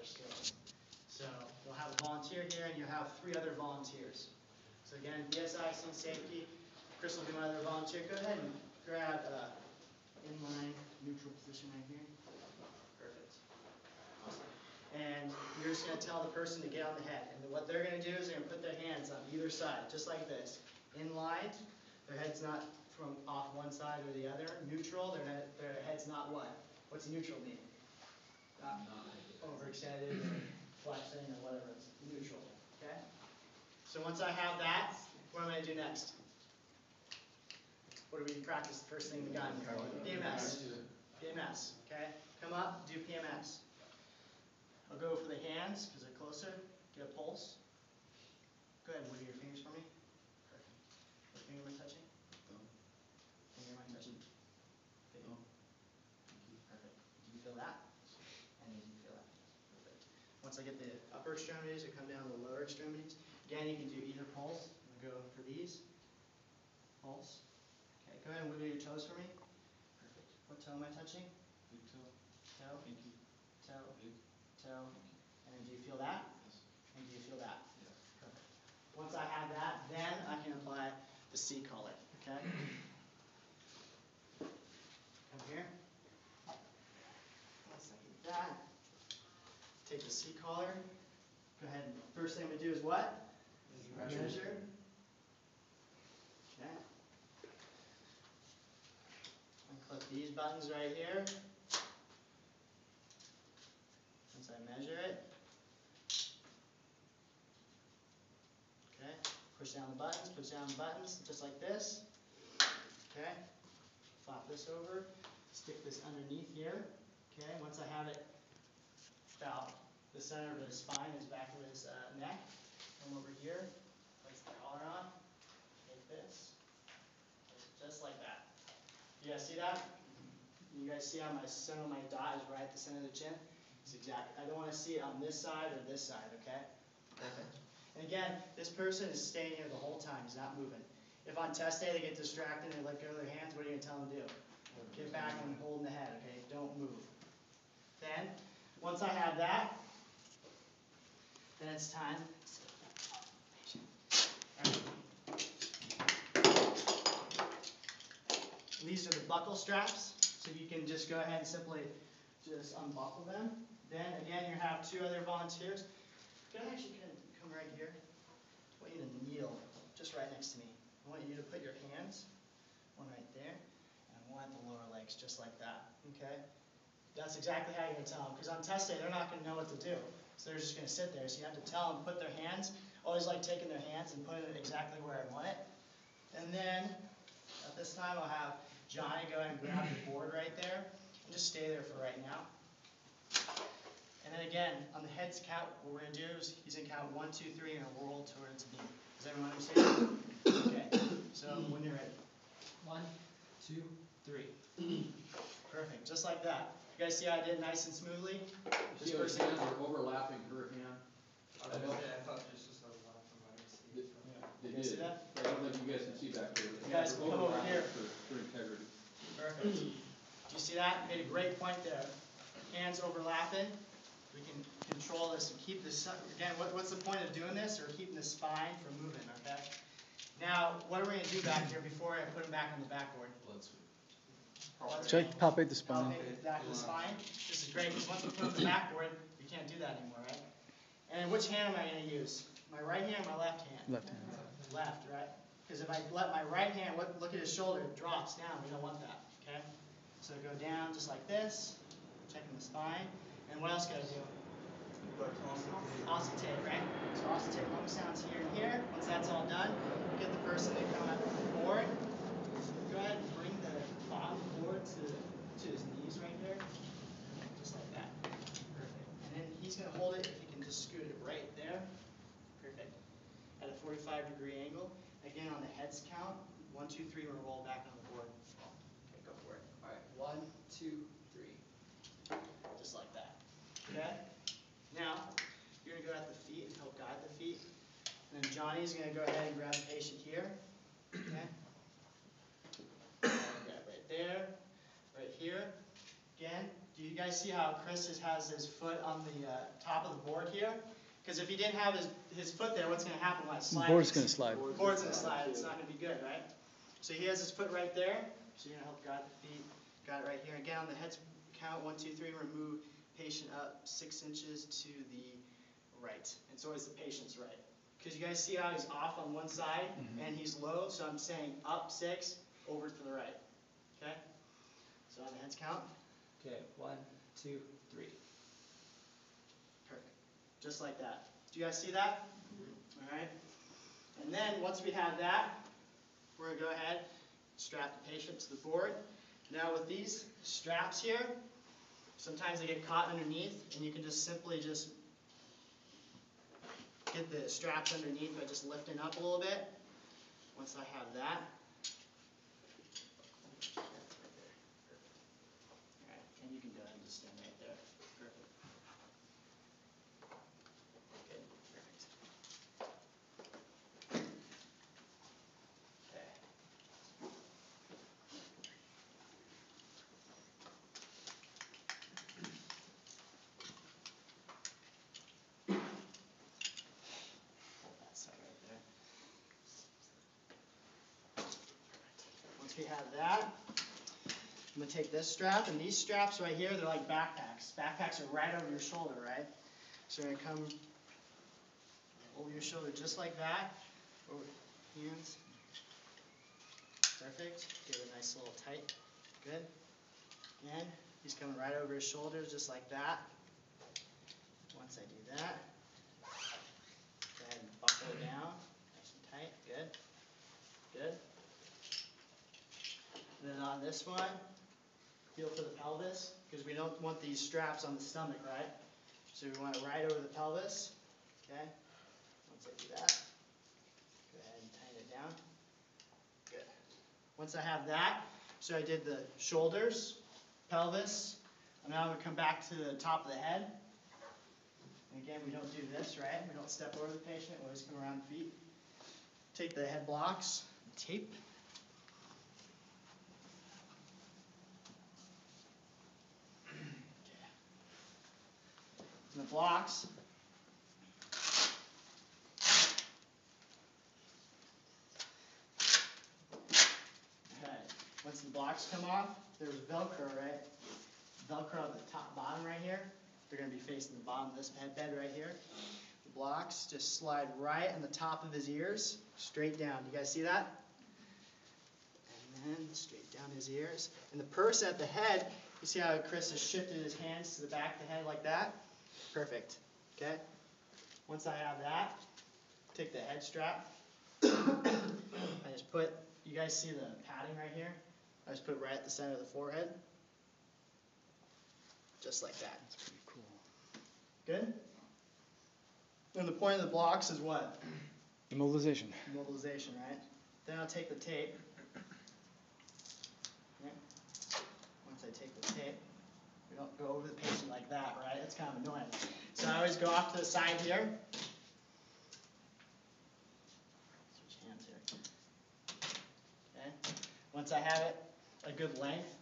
skills. So you'll have a volunteer here, and you'll have 3 other volunteers. So again, BSI, Sync Safety. Chris will be my other volunteer. Go ahead and grab inline neutral position right here. Perfect. Awesome. And you're just going to tell the person to get on the head. And what they're going to do is they're going to put their hands on either side, just like this. In line, their head's not from off one side or the other. Neutral, their head's not what? What's neutral mean? Not overextended or flexing or whatever. It's neutral. Okay? So once I have that, what am I going to do next? What do we practice the first thing we got in here? PMS. PMS. Okay? Come up, do PMS. I'll go for the hands because they're closer. Get a pulse. Go ahead and wiggle your fingers for me. Perfect. What finger am I touching? Thumb. Finger am I touching? Thumb. Perfect. Do you feel that? And then you feel that. Perfect. Once I get the upper extremities, I come down to the lower extremities. Again, you can do either pulse. I'm going to go for these. Pulse. Okay, go ahead and wiggle your toes for me. Perfect. What toe am I touching? Big toe. Toe. Pinky. Toe. Big. Toe. And then do you feel that? Yes. And do you feel that? Yes. Perfect. Once I have that, then I can apply the C collar. Okay? Come here. Once I get that, take the C collar. Go ahead and first thing we do is what? Measure. Okay. Unclip these buttons right here. Once I measure it. Okay. Push down the buttons, push down the buttons, just like this. Okay. Flop this over. Stick this underneath here. Okay. Once I have it about the center of his spine, his back of his neck, come over here, place the collar on, take this, just like that. You guys see that? You guys see how my center of my dot is right at the center of the chin? It's exactly. I don't want to see it on this side or this side, okay? Perfect. And again, this person is staying here the whole time. He's not moving. If on test day they get distracted and they let go of their hands, what are you going to tell them to do? Get back and hold in the head, okay? Don't move. Then, once I have that, then it's time. These are the buckle straps, so you can just go ahead and simply just unbuckle them. Then again, you have 2 other volunteers. You can actually come right here. I want you to kneel just right next to me. I want you to put your hands, one right there, and one at the lower legs, just like that. Okay? That's exactly how you're going to tell them. Because on test day, they're not going to know what to do. So they're just going to sit there. So you have to tell them, put their hands. Always like taking their hands and putting it exactly where I want it. And then, at this time, I'll have Johnny go ahead and grab the board right there. And just stay there for right now. And then again, on the heads count, what we're going to do is he's going to count 1, 2, 3, and roll towards me. Does everyone understand? Okay. So when you're ready. 1, 2, 3. Perfect. Just like that. You guys see how I did nice and smoothly? This person's hands are overlapping her hand. I thought this was the left from what I see. They You guys see did. that? But I don't think you guys can see back there. You guys come over here. For integrity. Perfect. Do you see that? Made a great point there. Hands overlapping. We can control this and keep this. Again, what's the point of doing this? Or keeping the spine from moving, okay? Now, what are we going to do back here before I put them back on the backboard? Blood sweep. Try to palpate the spine. Palpate the back of the spine. This is great because once we put it on the backboard, we can't do that anymore, right? And which hand am I going to use? My right hand or my left hand? Left hand. Left, right? Because if I let my right hand, look at his shoulder, it drops down. We don't want that, okay? So go down just like this, checking the spine. And what else can I do? Oscillatate, right? So oscillatate lung sounds here and here. Once that's all done, get the person to come up to the board. Go ahead and bring the bottom board to his knees right there. Just like that. Perfect. And then he's going to hold it if he can just scoot it right there. Perfect. At a 45-degree angle. Again, on the heads count, 1, 2, 3, we're going to roll back on the board. Okay, go for it. All right, 1, 2, 3. Just like that. Okay? Now, you're going to go at the feet and help guide the feet. And then Johnny's going to go ahead and grab the patient here. Okay? Grab right there, right here. Again, do you guys see how Chris has his foot on the top of the board here? Because if he didn't have his foot there, what's going to happen when I The slide? board's gonna slide. The board's going to slide. It's not going to be good, right? So he has his foot right there. So you're going to help guide the feet. Got it right here. Again, on the heads count, 1, 2, 3. Remove patient up 6 inches to the right. And so is the patient's right. Because you guys see how he's off on one side and he's low. So I'm saying up 6, over to the right. Okay? So on the heads count. Okay, 1, 2, 3. Perfect. Just like that. Do you guys see that? All right. And then once we have that, we're going to go ahead, strap the patient to the board. Now with these straps here, sometimes they get caught underneath, and you can just simply just get the straps underneath by just lifting up a little bit. Once I have that, that's right there. Perfect. All right, and you can go ahead and just stand right there. Perfect. Good. Perfect. Okay. Hold that side right there. Perfect. Once we have that, I'm going to take this strap, and these straps right here, they're like backpacks. Backpacks are right over your shoulder, right? So you're going to come over your shoulder just like that. Over hands. Perfect. Give it a nice little tight. Good. Again, he's coming right over his shoulders just like that. Once I do that, go ahead and buckle it down. Nice and tight. Good. Good. And then on this one, feel for the pelvis, because we don't want these straps on the stomach, right? So we want it right over the pelvis. Okay? Once I do that, go ahead and tighten it down. Good. Once I have that, so I did the shoulders, pelvis, and now I'm going to come back to the top of the head. And again, we don't do this, right? We don't step over the patient. We always come around the feet. Take the head blocks, tape. And the blocks. Okay. Once the blocks come off, there's Velcro, right? Velcro at the top, bottom right here. They're going to be facing the bottom of this bed right here. The blocks just slide right on the top of his ears, straight down. You guys see that? And then straight down his ears. And the person at the head, you see how Chris has shifted his hands to the back of the head like that? Perfect. Okay? Once I have that, take the head strap. I just put, you guys see the padding right here? I just put it right at the center of the forehead. Just like that. That's pretty cool. Good? And the point of the blocks is what? Immobilization. Immobilization, right? Then I'll take the tape. Okay. Once I take the tape, we don't go over the patient like that, right? It's kind of annoying. So I always go off to the side here. Switch hands here. Okay. Once I have it a good length,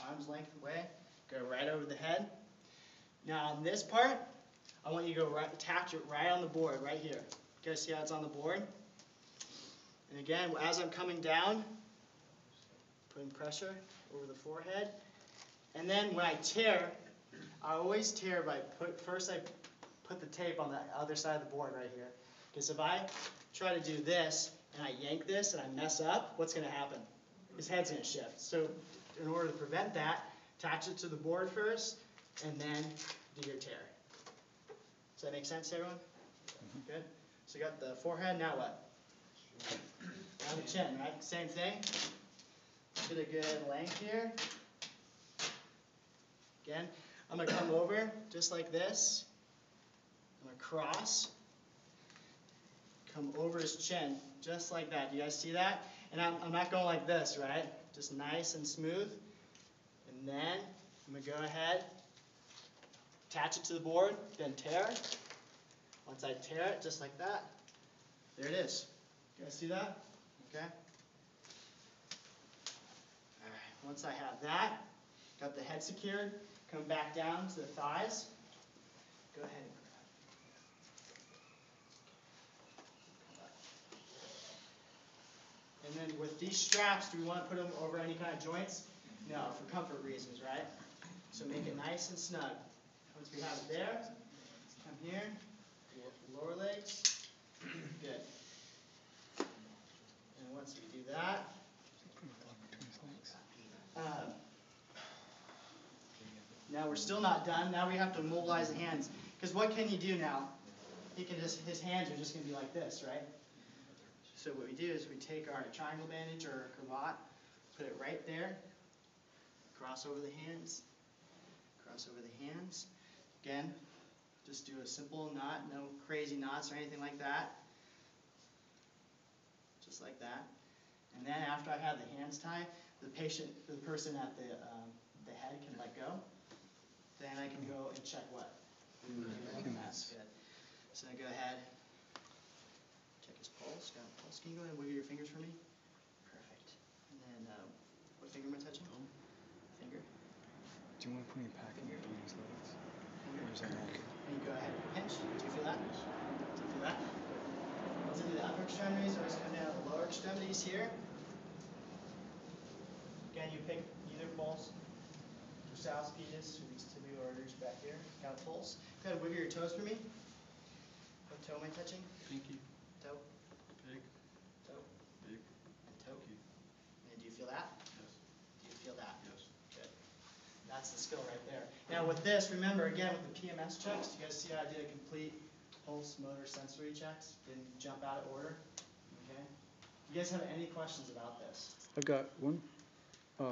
arm's length away, go right over the head. Now on this part, I want you to go right, attach it right on the board, right here. You guys see how it's on the board? And again, as I'm coming down, putting pressure over the forehead. And then when I tear, I always tear by first I put the tape on the other side of the board right here. Because if I try to do this and I yank this and I mess up, what's going to happen? His head's going to shift. So in order to prevent that, attach it to the board first and then do your tear. Does that make sense to everyone? Good. So you got the forehead, now what? Now the chin, right? Same thing. Get a good length here. Again, I'm going to come over just like this. I'm going to cross. Come over his chin, just like that. Do you guys see that? And I'm not going like this, right? Just nice and smooth. And then I'm going to go ahead, attach it to the board, then tear. Once I tear it, just like that, there it is. You guys see that? Okay. All right. Once I have that, got the head secured, Come back down to the thighs. Go ahead and And then with these straps, do we want to put them over any kind of joints? No, for comfort reasons, right? So make it nice and snug. Once we have it there, come here, lower legs, good. And once we do that, now we're still not done. Now we have to immobilize the hands. Because what can you do now? He can just, his hands are just going to be like this, right? So what we do is we take our triangle bandage or cravat, put it right there, cross over the hands, cross over the hands. Again, just do a simple knot, no crazy knots or anything like that. Just like that. And then after I have the hands tied, the person at the head can let go. Then I can go and check what? That's good. So go ahead. Check his pulse. Got a pulse. Can you go ahead and wiggle your fingers for me? Perfect. And then, what finger am I touching? Finger. Do you want to put any packing in his legs? Or is that okay? And you go ahead and pinch. Do you feel that? Do you feel that? Once I do the upper extremities, always come down to the lower extremities here. Again, you pick either pulse. Sal's pedis, or these tibial arteries back here. Got a pulse. Go ahead and wiggle your toes for me. What toe am I touching? Pinky. Toe. Big. Toe. Big. And toe. Pinky. And do you feel that? Yes. Do you feel that? Yes. Good. That's the skill right there. Now with this, remember again with the PMS checks, you guys see how I did a complete pulse, motor, sensory checks? Didn't jump out of order. Okay. You guys have any questions about this? I've got one.